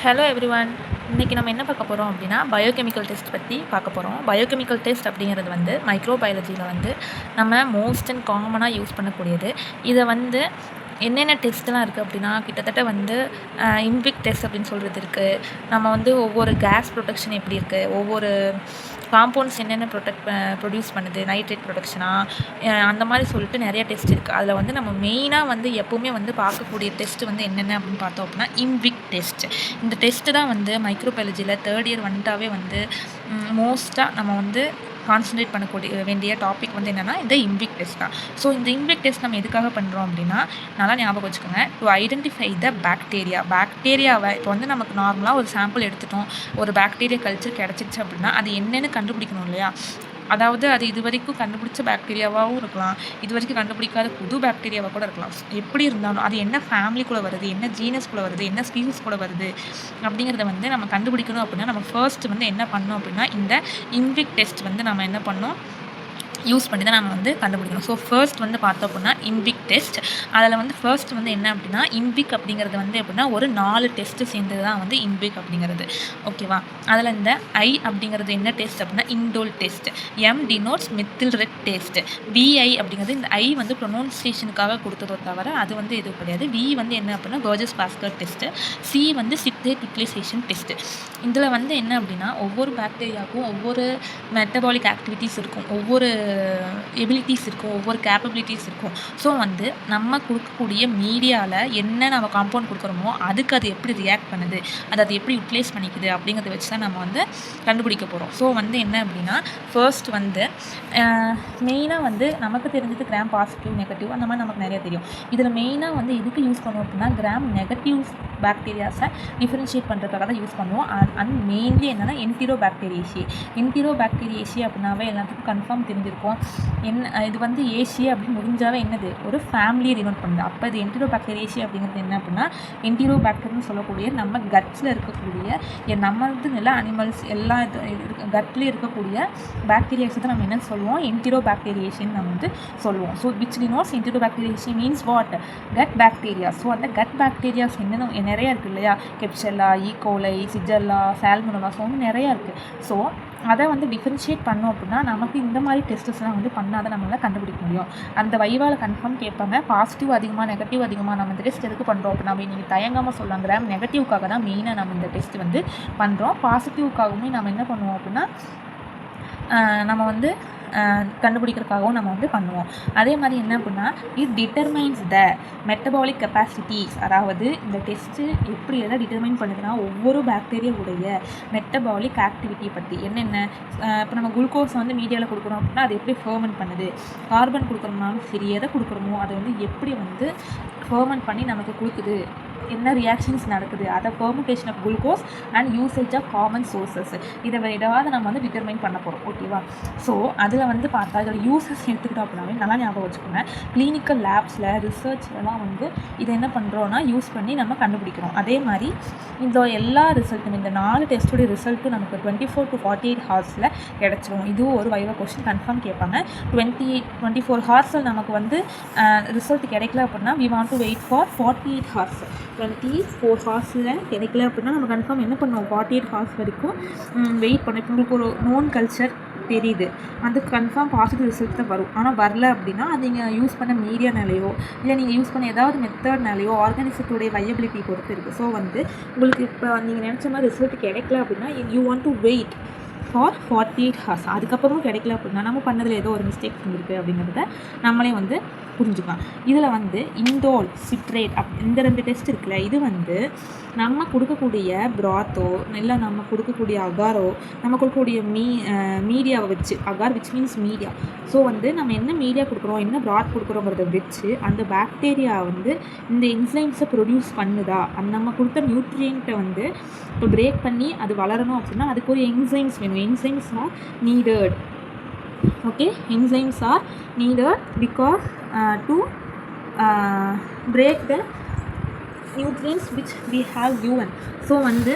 Hello everyone. இன்றைக்கி நம்ம என்ன பார்க்க போகிறோம் அப்படின்னா பயோகெமிக்கல் டெஸ்ட் பற்றி பார்க்க போகிறோம். பயோகெமிக்கல் டெஸ்ட் அப்படிங்கிறது வந்து மைக்ரோபயாலஜியில் வந்து நம்ம மோஸ்ட் அண்ட் காமனாக யூஸ் பண்ணக்கூடியது. இதை வந்து என்னென்ன டெஸ்ட்லாம் இருக்குது அப்படின்னா கிட்டத்தட்ட வந்து இன்விக் டெஸ்ட் அப்படின்னு சொல்கிறது இருக்குது. நம்ம வந்து ஒவ்வொரு கேஸ் ப்ரொடக்ஷன் எப்படி இருக்குது, ஒவ்வொரு காம்பவுண்ட்ஸ் என்னென்ன ப்ரொடியூஸ் பண்ணுது, நைட்ரேட் ப்ரொடக்ஷனா, அந்த மாதிரி சொல்லிட்டு நிறைய டெஸ்ட் இருக்குது. அதில் வந்து நம்ம மெயினாக வந்து எப்போவுமே வந்து பார்க்கக்கூடிய டெஸ்ட்டு வந்து என்னென்ன அப்படின்னு பார்த்தோம் அப்படின்னா இன்விக் டெஸ்ட். இந்த டெஸ்ட்டு தான் வந்து மைக்ரோபயாலஜியில் தேர்ட் இயர் வந்துட்டாவே வந்து மோஸ்ட்டாக நம்ம வந்து கான்சன்ட்ரேட் பண்ணக்கூடிய வேண்டிய டாபிக் வந்து என்னென்னா இந்த இன்விக் டெஸ்ட் தான். ஸோ இந்த இன்விக் டெஸ்ட் நம்ம எதுக்காக பண்ணுறோம் அப்படின்னா, நல்லா ஞாபகம் வச்சுக்கோங்க, டு ஐடென்டிஃபை த பாக்டீரியாவை இப்போ வந்து நமக்கு நார்மலாக ஒரு சாம்பிள் எடுத்துட்டோம், ஒரு பாக்டீரியா கல்ச்சர் கிடச்சிச்சு அப்படின்னா அது என்னென்னு கண்டுபிடிக்கணும் இல்லையா. அதாவது அது இது வரைக்கும் கண்டுபிடிச்ச பாக்டீரியாவாகவும் இருக்கலாம், இது வரைக்கும் கண்டுபிடிக்காத புது பாக்டீரியாவாக கூட இருக்கலாம். எப்படி இருந்தாலும் அது என்ன ஃபேமிலிக்குள்ளே வருது, என்ன ஜீனஸ்குள்ளே வருது, என்ன ஸ்பீசிஸ் கூட வருது அப்படிங்கிறத வந்து நம்ம கண்டுபிடிக்கணும் அப்படின்னா நம்ம ஃபர்ஸ்ட் வந்து என்ன பண்ணோம் அப்படின்னா இந்த இன்விக் டெஸ்ட் வந்து நம்ம என்ன பண்ணோம் யூஸ் பண்ணி தான் நம்ம வந்து கண்டுபிடிக்கணும். ஸோ ஃபர்ஸ்ட் வந்து பார்த்தோம் அப்படின்னா இன்விக் டெஸ்ட். அதில் வந்து ஃபர்ஸ்ட் வந்து என்ன அப்படின்னா இன்விக் அப்படிங்கிறது வந்து எப்படின்னா ஒரு 4 டெஸ்ட்டு சேர்ந்தது தான் வந்து இன்விக் அப்படிங்கிறது. ஓகேவா. அதில் இந்த ஐ அப்படிங்கிறது என்ன டெஸ்ட் அப்படின்னா indole test. M denotes methyl red test. P I அப்படிங்கிறது இந்த ஐ வந்து ப்ரொனவுன்சியேஷனுக்காக கொடுத்ததோ தவிர அது வந்து எதுவும் கிடையாது. பி வந்து என்ன அப்படின்னா கர்ஜஸ் பாஸ்கர் டெஸ்ட்டு. சி வந்து சிட்ரேட் யூட்டிலைசேஷன் டெஸ்ட்டு. இதில் வந்து என்ன அப்படின்னா ஒவ்வொரு பாக்டீரியாவுக்கும் ஒவ்வொரு மெட்டபாலிக் ஆக்டிவிட்டீஸ் இருக்கும், ஒவ்வொரு எபிலிட்டிஸ் இருக்கும், ஒவ்வொரு கேப்பபிலிட்டிஸ் இருக்கும். ஸோ வந்து நம்ம கொடுக்கக்கூடிய மீடியாவில் என்ன நம்ம காம்பவுண்ட் கொடுக்குறோமோ அதுக்கு அது எப்படி ரியாக்ட் பண்ணுது, அது எப்படி யூட்டிலைஸ் பண்ணிக்குது அப்படிங்கிறத வச்சு தான் நம்ம வந்து கண்டுபிடிக்க போகிறோம். ஸோ வந்து என்ன அப்படின்னா ஃபர்ஸ்ட் வந்து மெயினாக வந்து நமக்கு தெரிஞ்சது கிராம் பாசிட்டிவ் நெகட்டிவ் அந்த மாதிரி நமக்கு நிறைய தெரியும். இதில் மெயினாக வந்து எதுக்கு யூஸ் பண்ணுவோம் அப்படின்னா கிராம் நெகட்டிவ் பாக்டீரியாஸை டிஃபரன்ஷியேட் பண்ணுறதுக்காக தான் யூஸ் பண்ணுவோம். அண்ட் மெயின்லி என்னென்னா என்டிரோபாக்டீரியாஷி அப்படின்னாவே எல்லாத்துக்கும் கன்ஃபார்ம் தெரிஞ்சிருக்கும். இது வந்து ஏஷியா அப்படின்னு முடிஞ்சாவே என்னது ஒரு ஃபேமிலியை டினோட் பண்ணுது. அப்போ இது என்டிரோபாக்டீரியாஷி அப்படிங்கிறது என்ன அப்படின்னா என்டிரோபாக்டர்னு சொல்லக்கூடிய நம்ம கட்ஸில் இருக்கக்கூடிய நம்மளது எல்லா அனிமல்ஸ் எல்லா கட்லேயும் இருக்கக்கூடிய பாக்டீரியாஸ் தான் நம்ம என்ன சொல்லுவோம் என்டிரோபாக்டீரியாஷின்னு நம்ம வந்து சொல்லுவோம். So which denotes enterobacteriaceae means what gut bacteria. So அந்த கட் பாக்டீரியாஸ் என்னென்ன நிறையா இருக்குது இல்லையா, கெப்செல்லா, ஈகோலை, சிஜல்லா, சால்மோனல்லா, ஸோ வந்து நிறையா இருக்குது. ஸோ அதை வந்து டிஃபரன்ஷியேட் பண்ணோம் அப்படின்னா நமக்கு இந்த மாதிரி டெஸ்ட்ஸ்லாம் வந்து பண்ணால் தான் நம்மளால் கண்டுபிடிக்க முடியும். அந்த வைவால் கன்ஃபார்ம் கேட்பாங்க, பாசிட்டிவ் அதிகமாக நெகட்டிவ் அதிகமாக நம்ம இந்த டெஸ்ட் எதுக்கு பண்ணுறோம் அப்படின்னா நீங்கள் தயங்காமல் சொல்லலாம், கிராம் நெகட்டிவ்க்காக தான் மெயினாக நம்ம இந்த டெஸ்ட் வந்து பண்ணுறோம். பாசிட்டிவ்க்காகவுமே நம்ம என்ன பண்ணுவோம் அப்படின்னா நம்ம வந்து கண்டுபிடிக்கிறதுக்காகவும் நம்ம வந்து பண்ணுவோம். அதே மாதிரி என்ன அப்படின்னா it determines the metabolic capacities. அதாவது இந்த டெஸ்ட்டு எப்படி எதை டிட்டர்மைன் பண்ணுதுன்னா ஒவ்வொரு பாக்டீரியாவுடைய மெட்டபாலிக் ஆக்டிவிட்டி பற்றி என்னென்ன. இப்போ நம்ம குளுக்கோஸ் வந்து மீடியாவில் கொடுக்குறோம் அப்படின்னா அது எப்படி ஃபர்மெண்ட் பண்ணுது, கார்பன் கொடுக்குறோம்னாலும் சரி எதை கொடுக்குறோமோ அதை வந்து எப்படி வந்து ஃபர்மெண்ட் பண்ணி நமக்கு கொடுக்குது, என்ன ரியாக்ஷன்ஸ் நடக்குது, அதை fermentation of glucose and usage of common sources இதை ஏதாவது நம்ம வந்து டிட்டர்மைன் பண்ண போகிறோம். ஓகேவா. ஸோ அதில் வந்து பார்த்தா இதோட யூசஸ் எடுத்துக்கிட்டோம் அப்படின்னாவே நல்லா ஞாபகம் வச்சுக்கோங்க, கிளினிக்கல் லேப்ஸில் ரிசர்ச்லாம் வந்து இதை என்ன பண்ணுறோன்னா யூஸ் பண்ணி நம்ம கண்டுபிடிக்கிறோம். அதே மாதிரி இந்த எல்லா ரிசல்ட்டும் இந்த 4 டெஸ்ட்டுடைய ரிசல்ட்டும் நமக்கு 24 to 48 ஹவர்ஸில் கிடச்சிரும். இதுவும் ஒரு வைவா கொஸ்டின் கன்ஃபார்ம் கேட்பாங்க. 24 ஹவர்ஸில் நமக்கு வந்து ரிசல்ட் கிடைக்கல அப்படின்னா we want to wait for 48 hours. 24 ஹவர்ஸில் கிடைக்கல அப்படின்னா நம்ம கன்ஃபார்ம் என்ன பண்ணுவோம் 48 ஹவர்ஸ் வரைக்கும் வெயிட் பண்ண. இப்போ உங்களுக்கு ஒரு நோன் கல்ச்சர் தெரியுது, அது கன்ஃபார்ம் பாசிட்டிவ் ரிசல்ட் தான் வரும். ஆனால் வரல அப்படின்னா அது நீங்கள் யூஸ் பண்ண மீடியானாலேயோ இல்லை நீங்கள் யூஸ் பண்ண ஏதாவது மெத்தட்னாலேயோ ஆர்கானிசத்துடைய வையபிலிட்டி பொறுத்து இருக்குது. ஸோ வந்து உங்களுக்கு இப்போ நீங்கள் நினச்ச மாதிரி ரிசல்ட் கிடைக்கல அப்படின்னா you want to wait for 48 hours. அதுக்கப்புறமும் கிடைக்கல அப்படின்னா நம்ம பண்ணதில் ஏதோ ஒரு மிஸ்டேக் இருக்குது அப்படிங்கிறத நம்மளே வந்து புரிஞ்சுக்கலாம். இதில் வந்து இண்டோல் சிட்ரேட் இந்த 2 டெஸ்ட் இருக்குல்ல, இது வந்து நம்ம கொடுக்கக்கூடிய ப்ராத்தோ இல்லை நம்ம கொடுக்கக்கூடிய அகாரோ நம்ம கொடுக்கக்கூடிய மீடியாவை வச்சு, agar which means media. So வந்து நம்ம என்ன மீடியா கொடுக்குறோம் என்ன ப்ராத் கொடுக்குறோங்கிறத வச்சு அந்த பாக்டீரியா வந்து இந்த என்சைம்ஸை ப்ரொடியூஸ் பண்ணுதா, அந்த நம்ம கொடுத்த நியூட்ரியண்ட்டை வந்து இப்போ பிரேக் பண்ணி அது வளரணும் அப்படின்னா அதுக்கு ஒரு என்சைம்ஸ் வேணும். Enzymes R needed. Okay, enzymes are needed because to break the nutrients which we have given. So வந்து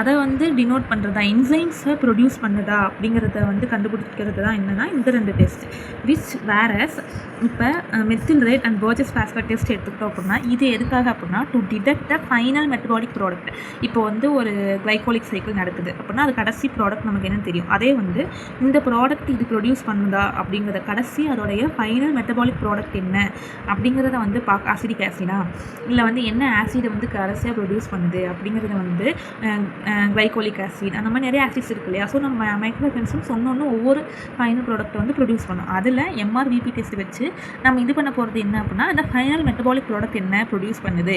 அதை வந்து டினோட் பண்ணுறதா என்சைம்ஸை ப்ரொடியூஸ் பண்ணுதா அப்படிங்கிறத வந்து கண்டுபிடிக்கிறது தான் என்னென்னா இந்த 2 டெஸ்ட். விச் வேரஸ் இப்போ methyl rate and Burgess பாஸ்கட் test எடுத்துக்கிட்டோம் அப்படின்னா இது எதுக்காக அப்படின்னா to detect the final metabolic product. இப்போ வந்து ஒரு கிளைகோலிக் சைக்கிள் நடக்குது அப்படின்னா அது கடைசி ப்ராடக்ட் நமக்கு என்னன்னு தெரியும். அதே வந்து இந்த ப்ராடக்ட் இது ப்ரொடியூஸ் பண்ணுதா அப்படிங்கிறத கடைசி அதோடைய ஃபைனல் மெட்டபாலிக் ப்ராடக்ட் என்ன அப்படிங்கிறத வந்து அசிடிக் ஆசிடா இல்லை வந்து என்ன ஆசிடை வந்து கடைசியாக ப்ரொடியூஸ் பண்ணுது அப்படிங்கிறத வந்து கிளைகோலிக் ஆசிட் அந்த மாதிரி நிறைய ஆசிட்ஸ் இருக்கு இல்லையா. ஸோ நம்ம மைக்ரோ ஆர்கானிசம் சொன்னோன்னு ஒவ்வொரு ஃபைனல் ப்ராடக்ட்டை வந்து ப்ரொடியூஸ் பண்ணும். அதில் MRVP டெஸ்ட் வச்சு நம்ம இது பண்ண போகிறது என்ன அப்படின்னா அந்த ஃபைனல் மெட்டபாலிக் ப்ராடக்ட் என்ன ப்ரொடியூஸ் பண்ணுது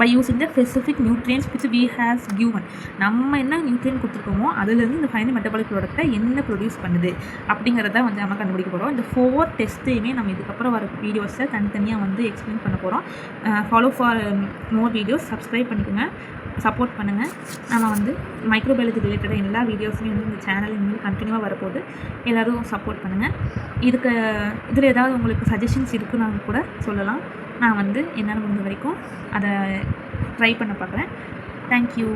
by using the specific nutrients which we has given. நம்ம என்ன நியூட்ரியன் கொடுத்துருக்கோமோ அதுலேருந்து இந்த ஃபைனல் மெட்டபாலிக் ப்ராடக்ட்டை என்ன ப்ரொடியூஸ் பண்ணுது அப்படிங்கிறத வந்து நம்ம கண்டுபிடிக்க போகிறோம். இந்த 4 டெஸ்ட்டையுமே நம்ம இதுக்கப்புறம் வர வீடியோஸை தனித்தனியாக வந்து எக்ஸ்பிளைன் பண்ண போகிறோம். Follow for more videos, subscribe பண்ணிக்கோங்க, சப்போர்ட் பண்ணுங்கள். நம்ம வந்து மைக்ரோபயாலஜி ரிலேட்டடாக எல்லா வீடியோஸுமே வந்து இந்த சேனல் இனிமேல் கண்டினியூவாக வரப்போகுது. எல்லோரும் சப்போர்ட் பண்ணுங்கள். இதில் ஏதாவது உங்களுக்கு சஜஷன்ஸ் இருக்குன்னா கூட சொல்லலாம். நான் வந்து என்னால் முடிஞ்ச வரைக்கும் அதை ட்ரை பண்ண பார்க்குறேன். தேங்க்யூ.